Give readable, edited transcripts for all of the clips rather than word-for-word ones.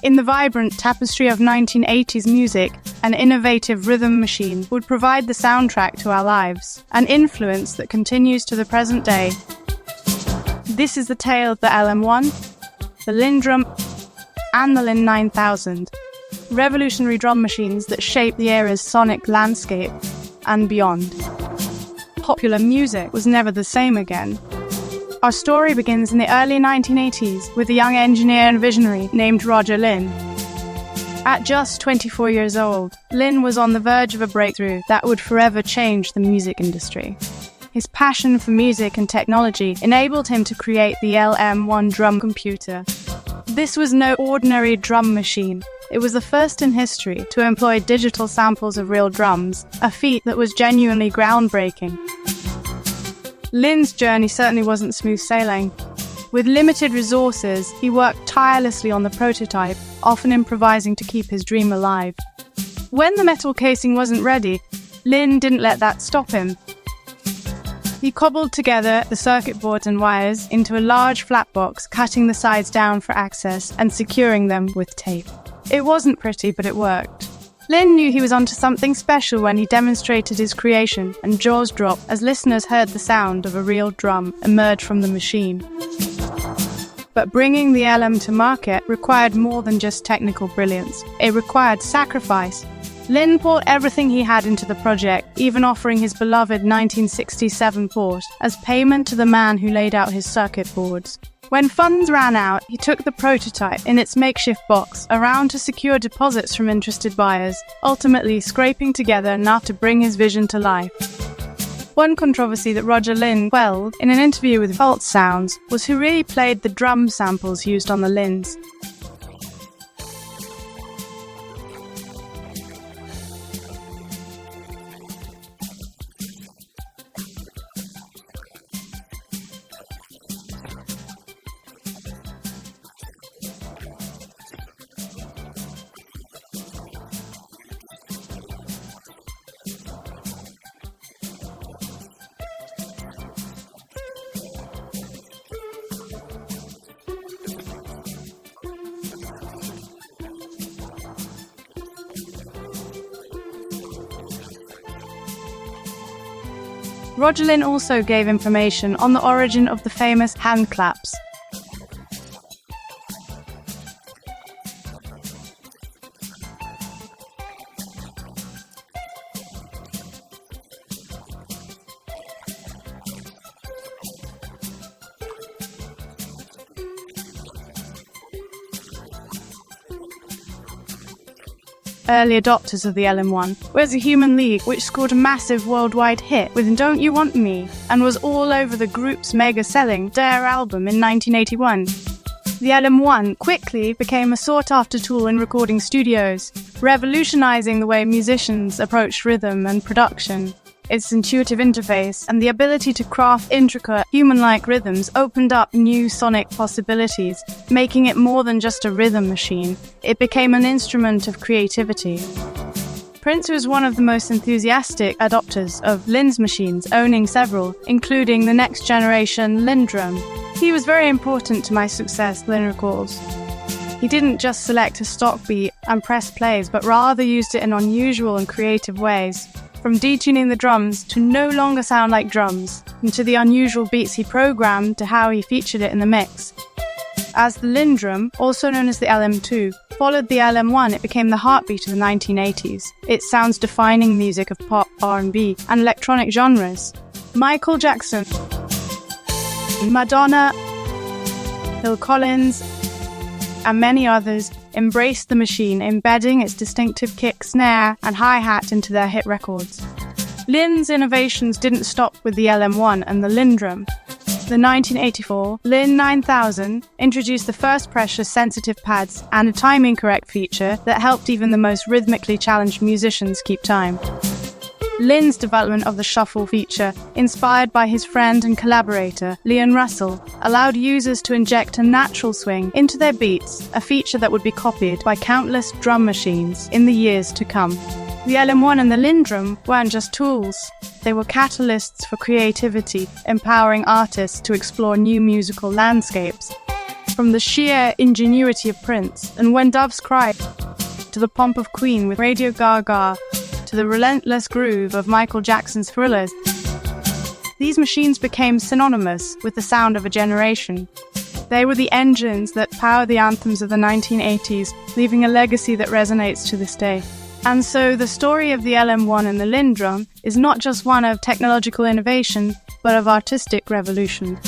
In the vibrant tapestry of 1980s music, an innovative rhythm machine would provide the soundtrack to our lives, an influence that continues to the present day. This is the tale of the LM1, the Linn Drum, and the Linn 9000, revolutionary drum machines that shaped the era's sonic landscape and beyond. Popular music was never the same again. Our story begins in the early 1980s with a young engineer and visionary named Roger Linn. At just 24 years old, Linn was on the verge of a breakthrough that would forever change the music industry. His passion for music and technology enabled him to create the LM1 drum computer. This was no ordinary drum machine. It was the first in history to employ digital samples of real drums, a feat that was genuinely groundbreaking. Linn's journey certainly wasn't smooth sailing. With limited resources, he worked tirelessly on the prototype, often improvising to keep his dream alive. When the metal casing wasn't ready, Linn didn't let that stop him. He cobbled together the circuit boards and wires into a large flat box, cutting the sides down for access and securing them with tape. It wasn't pretty, but it worked. Linn knew he was onto something special when he demonstrated his creation, and jaws dropped as listeners heard the sound of a real drum emerge from the machine. But bringing the LM to market required more than just technical brilliance. It required sacrifice. Linn poured everything he had into the project, even offering his beloved 1967 Porsche as payment to the man who laid out his circuit boards. When funds ran out, he took the prototype in its makeshift box around to secure deposits from interested buyers, ultimately scraping together enough to bring his vision to life. One controversy that Roger Linn quelled in an interview with Halt Sounds was who really played the drum samples used on the Linns. Roger Linn also gave information on the origin of the famous hand claps. Early adopters of the LM1 was a Human League, which scored a massive worldwide hit with Don't You Want Me and was all over the group's mega-selling Dare album in 1981. The LM1 quickly became a sought-after tool in recording studios, revolutionizing the way musicians approached rhythm and production. Its intuitive interface and the ability to craft intricate, human-like rhythms opened up new sonic possibilities, making it more than just a rhythm machine. It became an instrument of creativity. Prince was one of the most enthusiastic adopters of Linn's machines, owning several, including the next generation Linn Drum. He was very important to my success, Linn recalls. He didn't just select a stock beat and press plays, but rather used it in unusual and creative ways. From detuning the drums to no longer sound like drums, and to the unusual beats he programmed to how he featured it in the mix. As the Linn Drum, also known as the LM2, followed the LM1, it became the heartbeat of the 1980s. Its sounds defining music of pop, R&B, and electronic genres. Michael Jackson, Madonna, Phil Collins, and many others embraced the machine, embedding its distinctive kick, snare, and hi-hat into their hit records. Linn's innovations didn't stop with the LM1 and the Linn Drum. The 1984 Linn 9000 introduced the first pressure-sensitive pads and a timing-correct feature that helped even the most rhythmically challenged musicians keep time. Linn's development of the shuffle feature, inspired by his friend and collaborator, Leon Russell, allowed users to inject a natural swing into their beats, a feature that would be copied by countless drum machines in the years to come. The LM1 and the Linn Drum weren't just tools. They were catalysts for creativity, empowering artists to explore new musical landscapes. From the sheer ingenuity of Prince and When Doves Cry, to the pomp of Queen with Radio Gaga, to the relentless groove of Michael Jackson's Thrillers, these machines became synonymous with the sound of a generation. They were the engines that powered the anthems of the 1980s, leaving a legacy that resonates to this day. And so the story of the LM1 and the Linn Drum is not just one of technological innovation, but of artistic revolution.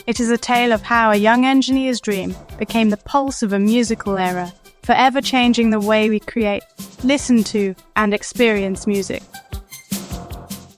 It is a tale of how a young engineer's dream became the pulse of a musical era, forever changing the way we create, listen to, and experience music.